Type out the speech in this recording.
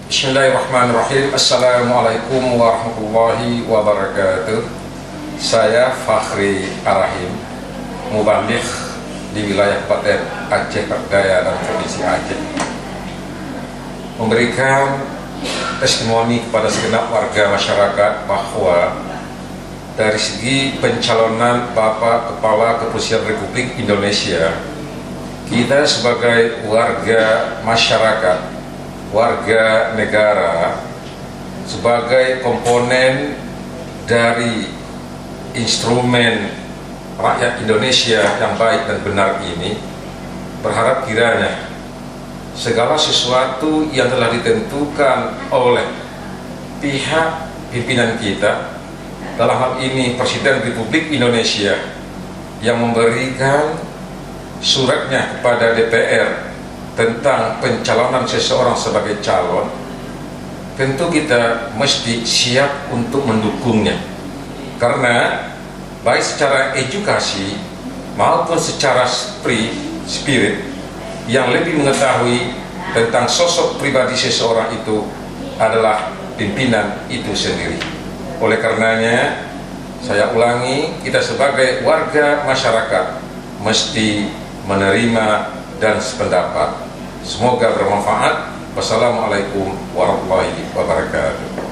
Bismillahirrahmanirrahim. Assalamualaikum warahmatullahi wabarakatuh. Saya Fakhri Arahim, mubaligh di wilayah Kabupaten Aceh Berdaya dan Provinsi Aceh, memberikan testimoni kepada segenap warga masyarakat bahwa dari segi pencalonan Bapak Kepala Kepolisian Republik Indonesia, kita sebagai warga masyarakat, warga negara, sebagai komponen dari instrumen rakyat Indonesia yang baik dan benar ini, berharap kiranya segala sesuatu yang telah ditentukan oleh pihak pimpinan kita, dalam hal ini Presiden Republik Indonesia yang memberikan suratnya kepada DPR tentang pencalonan seseorang sebagai calon, tentu kita mesti siap untuk mendukungnya, karena baik secara edukasi maupun secara spirit yang lebih mengetahui tentang sosok pribadi seseorang itu adalah pimpinan itu sendiri. Oleh karenanya, saya ulangi, kita sebagai warga masyarakat mesti menerima dan sependapat. Semoga bermanfaat. Wassalamualaikum warahmatullahi wabarakatuh.